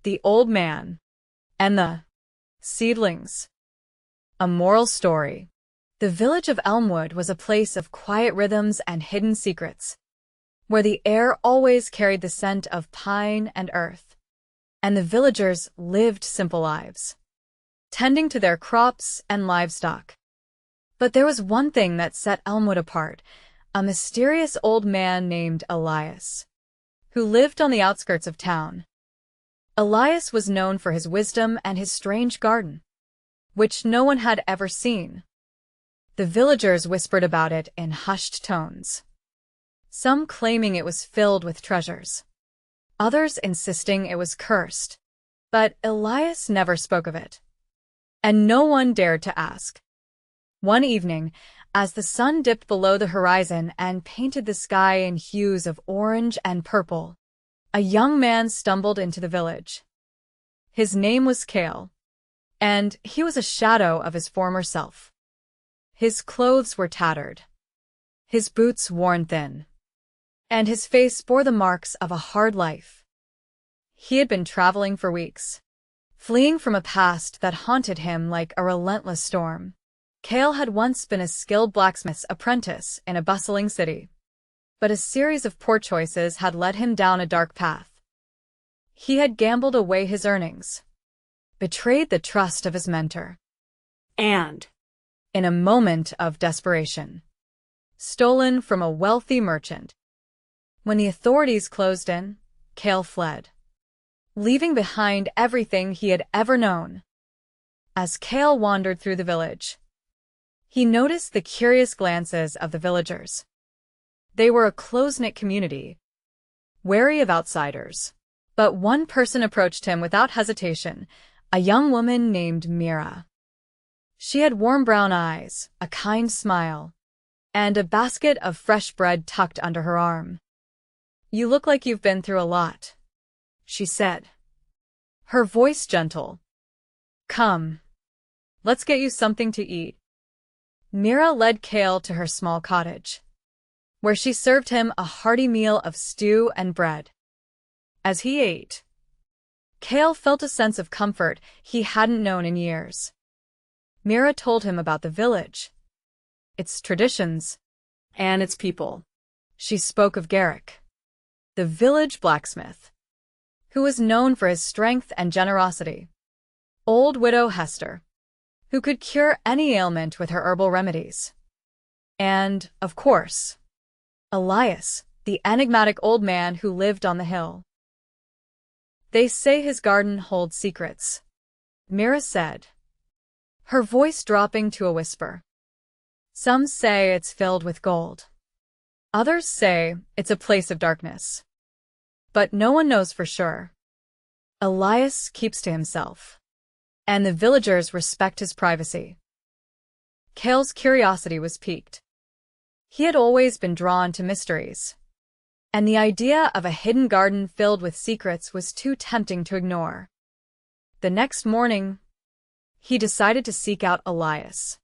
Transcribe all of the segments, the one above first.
The Old Man and the Seedlings. A moral story. The village of Elmwood was a place of quiet rhythms and hidden secrets, where the air always carried the scent of pine and earth, and the villagers lived simple lives, tending to their crops and livestock. But there was one thing that set Elmwood apart, a mysterious old man named Elias, who lived on the outskirts of town. Elias was known for his wisdom and his strange garden, which no one had ever seen. The villagers whispered about it in hushed tones, some claiming it was filled with treasures, others insisting it was cursed. But Elias never spoke of it, and no one dared to ask. One evening, as the sun dipped below the horizon and painted the sky in hues of orange and purple, a young man stumbled into the village. His name was Cale, and he was a shadow of his former self. His clothes were tattered, his boots worn thin, and his face bore the marks of a hard life. He had been traveling for weeks, fleeing from a past that haunted him like a relentless storm. Cale had once been a skilled blacksmith's apprentice in a bustling city, but a series of poor choices had led him down a dark path. He had gambled away his earnings, betrayed the trust of his mentor, and, in a moment of desperation, stolen from a wealthy merchant. When the authorities closed in, Cale fled, leaving behind everything he had ever known. As Cale wandered through the village, he noticed the curious glances of the villagers. They were a close-knit community, wary of outsiders. But one person approached him without hesitation, a young woman named Mira. She had warm brown eyes, a kind smile, and a basket of fresh bread tucked under her arm. "You look like you've been through a lot," she said, her voice gentle. "Come, let's get you something to eat." Mira led Cale to her small cottage, where she served him a hearty meal of stew and bread. As he ate, Cale felt a sense of comfort he hadn't known in years. Mira told him about the village, its traditions, and its people. She spoke of Garrick, the village blacksmith, who was known for his strength and generosity, old widow Hester, who could cure any ailment with her herbal remedies, and, of course, Elias, the enigmatic old man who lived on the hill. "They say his garden holds secrets," Mira said, her voice dropping to a whisper. "Some say it's filled with gold. Others say it's a place of darkness. But no one knows for sure. Elias keeps to himself, and the villagers respect his privacy." Cale's curiosity was piqued. He had always been drawn to mysteries, and the idea of a hidden garden filled with secrets was too tempting to ignore. The next morning, he decided to seek out Elias.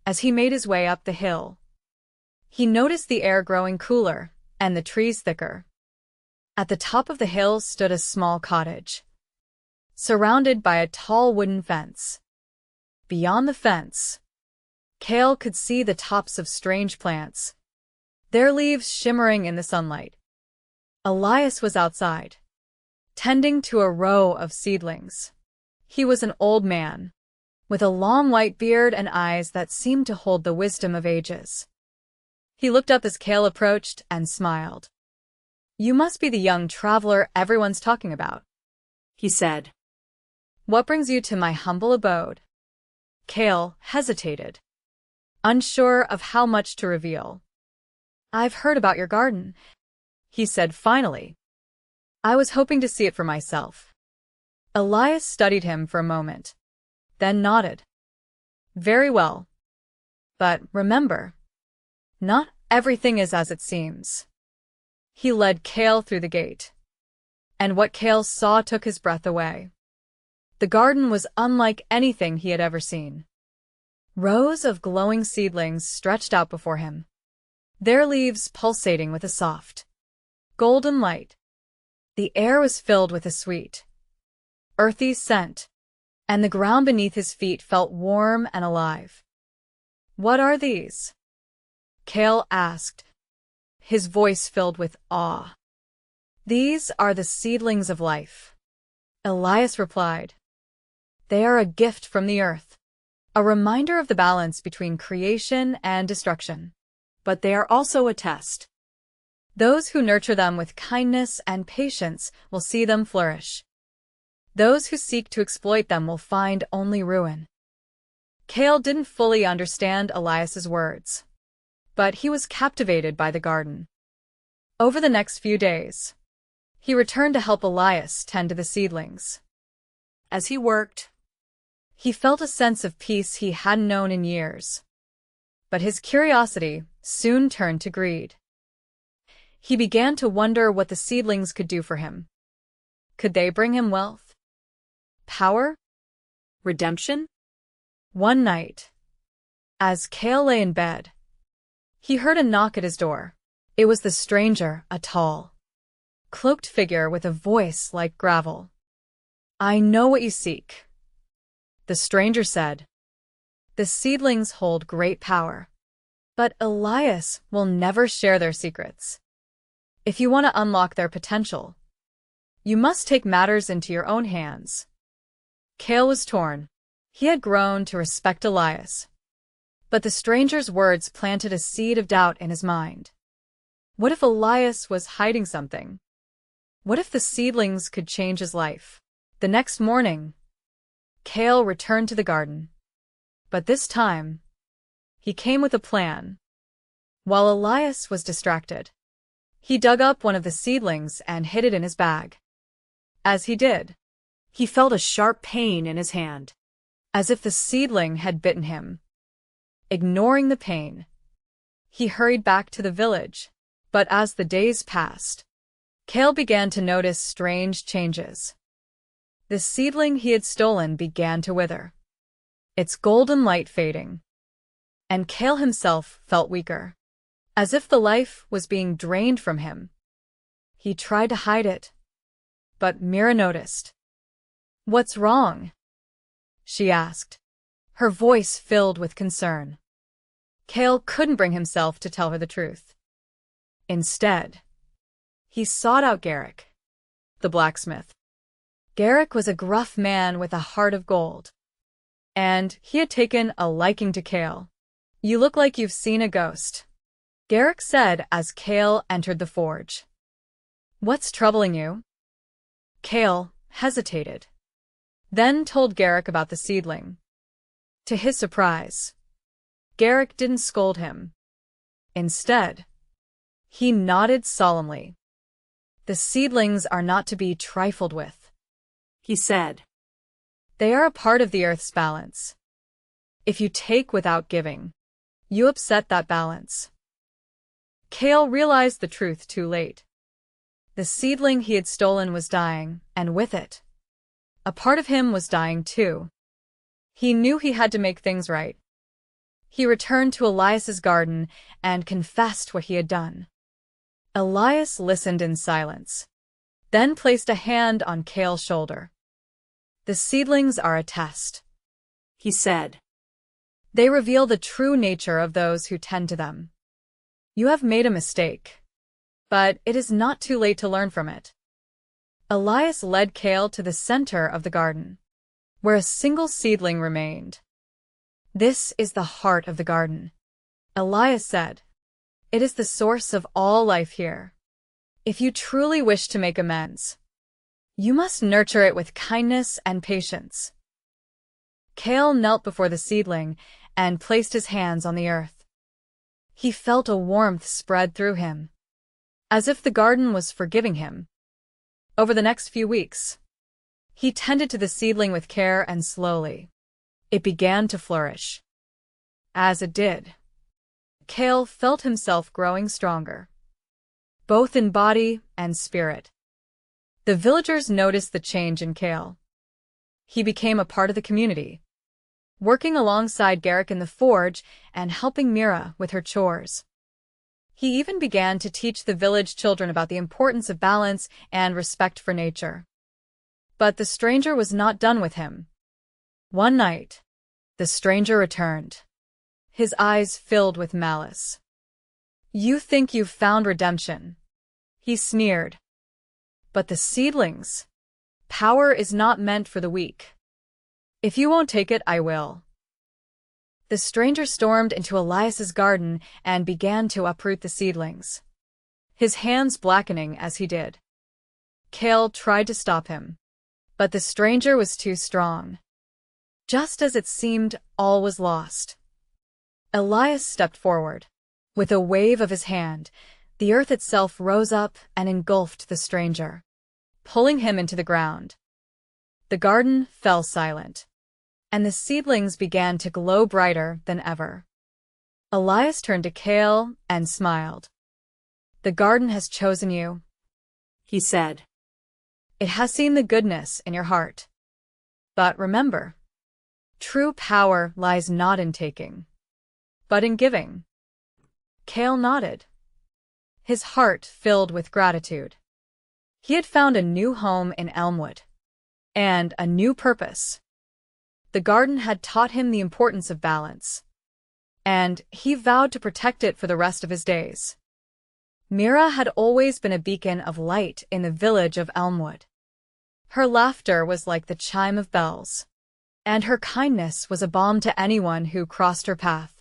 As he made his way up the hill, he noticed the air growing cooler and the trees thicker. At the top of the hill stood a small cottage, surrounded by a tall wooden fence. Beyond the fence, Cale could see the tops of strange plants, their leaves shimmering in the sunlight. Elias was outside, tending to a row of seedlings. He was an old man, with a long white beard and eyes that seemed to hold the wisdom of ages. He looked up as Cale approached and smiled. "You must be the young traveler everyone's talking about," he said. "What brings you to my humble abode?" Cale hesitated, unsure of how much to reveal. "I've heard about your garden," he said finally. "I was hoping to see it for myself." Elias studied him for a moment, then nodded. "Very well. But remember, not everything is as it seems." He led Cale through the gate, and what Cale saw took his breath away. The garden was unlike anything he had ever seen. Rows of glowing seedlings stretched out before him, their leaves pulsating with a soft, golden light. The air was filled with a sweet, earthy scent, and the ground beneath his feet felt warm and alive. "What are these?" Kale asked, his voice filled with awe. "These are the seedlings of life," Elias replied. "They are a gift from the earth, a reminder of the balance between creation and destruction. But they are also a test. Those who nurture them with kindness and patience will see them flourish. Those who seek to exploit them will find only ruin." Kale didn't fully understand Elias's words, but he was captivated by the garden. Over the next few days, he returned to help Elias tend to the seedlings. As he worked, he felt a sense of peace he hadn't known in years. But his curiosity soon turned to greed. He began to wonder what the seedlings could do for him. Could they bring him wealth? Power? Redemption? One night, as Kale lay in bed, he heard a knock at his door. It was the stranger, a tall, cloaked figure with a voice like gravel. "I know what you seek," the stranger said. "The seedlings hold great power, but Elias will never share their secrets. If you want to unlock their potential, you must take matters into your own hands." Kale was torn. He had grown to respect Elias, but the stranger's words planted a seed of doubt in his mind. What if Elias was hiding something? What if the seedlings could change his life? The next morning, Kale returned to the garden. But this time, he came with a plan. While Elias was distracted, he dug up one of the seedlings and hid it in his bag. As he did, he felt a sharp pain in his hand, as if the seedling had bitten him. Ignoring the pain, he hurried back to the village. But as the days passed, Kale began to notice strange changes. The seedling he had stolen began to wither, its golden light fading, and Kale himself felt weaker, as if the life was being drained from him. He tried to hide it, but Mira noticed. "What's wrong?" she asked, her voice filled with concern. Kale couldn't bring himself to tell her the truth. Instead, he sought out Garrick, the blacksmith. Garrick was a gruff man with a heart of gold, and he had taken a liking to Kale. "You look like you've seen a ghost," Garrick said as Kale entered the forge. "What's troubling you?" Kale hesitated, then told Garrick about the seedling. To his surprise, Garrick didn't scold him. Instead, he nodded solemnly. "The seedlings are not to be trifled with," he said. "They are a part of the earth's balance. If you take without giving, you upset that balance." Kale realized the truth too late. The seedling he had stolen was dying, and with it, a part of him was dying too. He knew he had to make things right. He returned to Elias's garden and confessed what he had done. Elias listened in silence, then placed a hand on Kale's shoulder. "The seedlings are a test," he said. "They reveal the true nature of those who tend to them. You have made a mistake, but it is not too late to learn from it." Elias led Kale to the center of the garden, where a single seedling remained. "This is the heart of the garden," Elias said. "It is the source of all life here. If you truly wish to make amends, you must nurture it with kindness and patience." Kale knelt before the seedling and placed his hands on the earth. He felt a warmth spread through him, as if the garden was forgiving him. Over the next few weeks, he tended to the seedling with care, and slowly, it began to flourish. As it did, Kale felt himself growing stronger, both in body and spirit. The villagers noticed the change in Kale. He became a part of the community, working alongside Garrick in the forge and helping Mira with her chores. He even began to teach the village children about the importance of balance and respect for nature. But the stranger was not done with him. One night, the stranger returned, his eyes filled with malice. "You think you've found redemption," he sneered. "But the seedlings, power is not meant for the weak. If you won't take it, I will." The stranger stormed into Elias's garden and began to uproot the seedlings, his hands blackening as he did. Kale tried to stop him, but the stranger was too strong. Just as it seemed all was lost, Elias stepped forward. With a wave of his hand, the earth itself rose up and engulfed the stranger, pulling him into the ground. The garden fell silent, and the seedlings began to glow brighter than ever. Elias turned to Kale and smiled. "The garden has chosen you," he said. "It has seen the goodness in your heart. But remember, true power lies not in taking, but in giving." Kale nodded, his heart filled with gratitude. He had found a new home in Elmwood, and a new purpose. The garden had taught him the importance of balance, and he vowed to protect it for the rest of his days. Mira had always been a beacon of light in the village of Elmwood. Her laughter was like the chime of bells, and her kindness was a balm to anyone who crossed her path.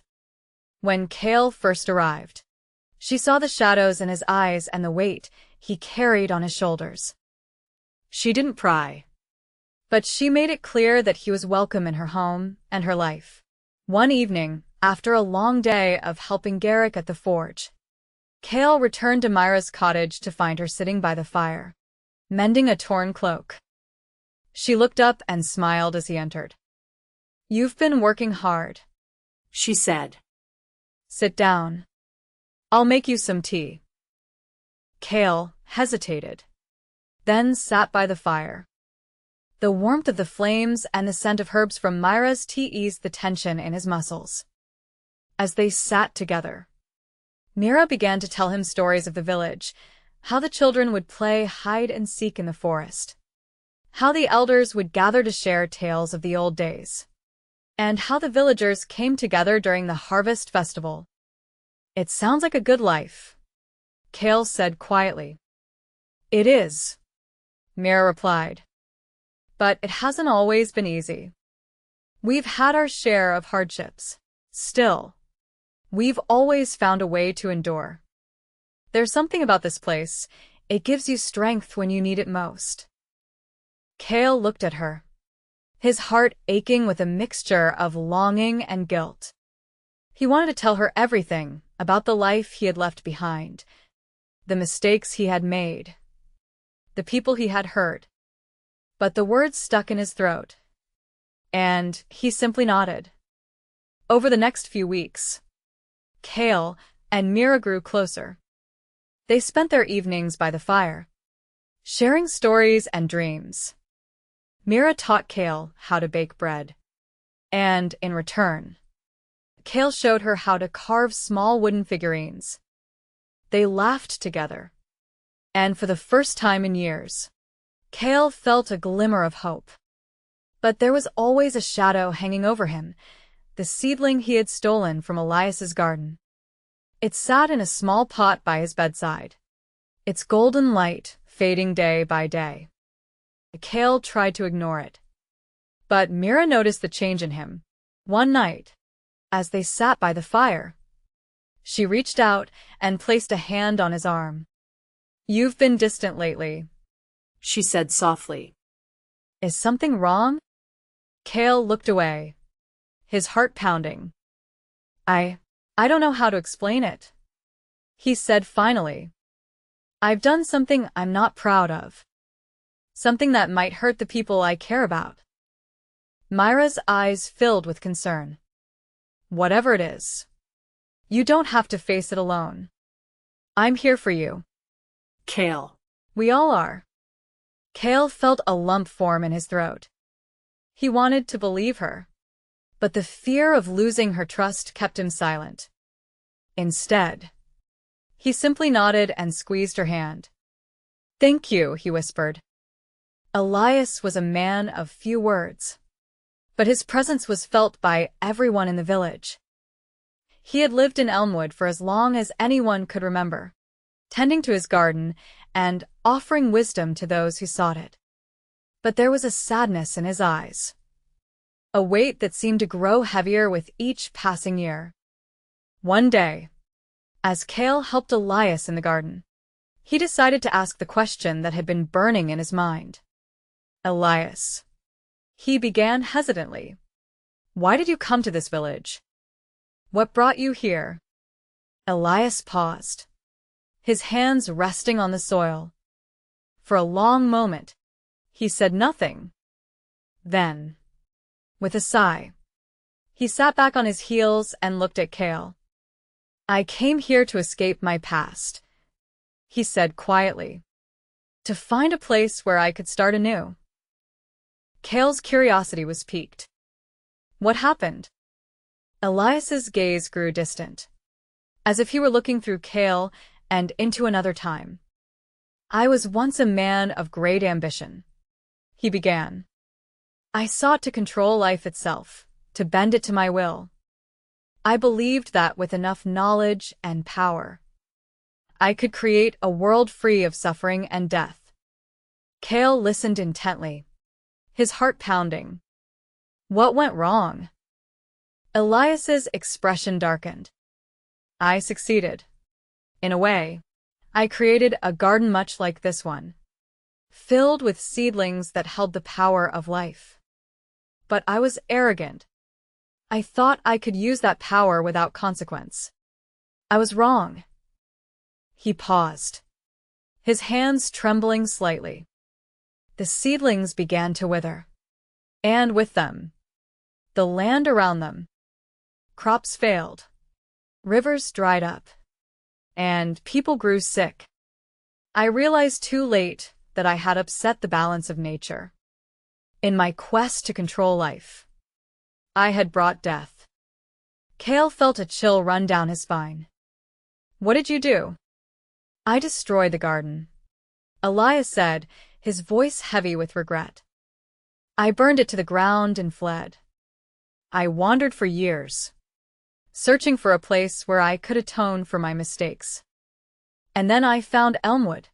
When Kale first arrived, she saw the shadows in his eyes and the weight he carried on his shoulders. She didn't pry, but she made it clear that he was welcome in her home and her life. One evening, after a long day of helping Garrick at the forge, Kale returned to Myra's cottage to find her sitting by the fire, mending a torn cloak. She looked up and smiled as he entered. "You've been working hard," she said. "Sit down. I'll make you some tea." Kale hesitated, then sat by the fire. The warmth of the flames and the scent of herbs from Myra's tea eased the tension in his muscles. As they sat together, Mira began to tell him stories of the village, how the children would play hide and seek in the forest, how the elders would gather to share tales of the old days, and how the villagers came together during the harvest festival. "It sounds like a good life," Kale said quietly. "It is," Mira replied. "But it hasn't always been easy. We've had our share of hardships. Still, we've always found a way to endure. There's something about this place. It gives you strength when you need it most." Kale looked at her, his heart aching with a mixture of longing and guilt. He wanted to tell her everything about the life he had left behind, the mistakes he had made, the people he had hurt. But the words stuck in his throat, and he simply nodded. Over the next few weeks, Kale and Mira grew closer. They spent their evenings by the fire, sharing stories and dreams. Mira taught Kale how to bake bread, and in return, Kale showed her how to carve small wooden figurines. They laughed together, and for the first time in years, Kale felt a glimmer of hope. But there was always a shadow hanging over him, the seedling he had stolen from Elias's garden. It sat in a small pot by his bedside, its golden light fading day by day. Kale tried to ignore it, but Mira noticed the change in him. One night, as they sat by the fire, she reached out and placed a hand on his arm. "You've been distant lately," she said softly. "Is something wrong?" Kale looked away, his heart pounding. I don't know how to explain it," he said finally. "I've done something I'm not proud of. Something that might hurt the people I care about." Myra's eyes filled with concern. "Whatever it is, you don't have to face it alone. I'm here for you." "Kale." "We all are." Kale felt a lump form in his throat. He wanted to believe her, but the fear of losing her trust kept him silent. Instead, he simply nodded and squeezed her hand. "Thank you," he whispered. Elias was a man of few words, but his presence was felt by everyone in the village. He had lived in Elmwood for as long as anyone could remember, tending to his garden and offering wisdom to those who sought it. But there was a sadness in his eyes, a weight that seemed to grow heavier with each passing year. One day, as Cale helped Elias in the garden, he decided to ask the question that had been burning in his mind. Elias, he began hesitantly, why did you come to this village? What brought you here? Elias paused, his hands resting on the soil. For a long moment, he said nothing. Then, with a sigh, he sat back on his heels and looked at Cale. I came here to escape my past, he said quietly, to find a place where I could start anew. Cale's curiosity was piqued. What happened? Elias's gaze grew distant, as if he were looking through Cale and into another time. I was once a man of great ambition, he began. I sought to control life itself, to bend it to my will. I believed that with enough knowledge and power, I could create a world free of suffering and death. Cale listened intently, his heart pounding. What went wrong? Elias's expression darkened. I succeeded. In a way, I created a garden much like this one, filled with seedlings that held the power of life. But I was arrogant. I thought I could use that power without consequence. I was wrong. He paused, his hands trembling slightly. The seedlings began to wither, and with them, the land around them. Crops failed, rivers dried up, and people grew sick. I realized too late that I had upset the balance of nature. In my quest to control life, I had brought death. Cale felt a chill run down his spine. What did you do? I destroyed the garden, Elias said, his voice heavy with regret. I burned it to the ground and fled. I wandered for years, searching for a place where I could atone for my mistakes. And then I found Elmwood.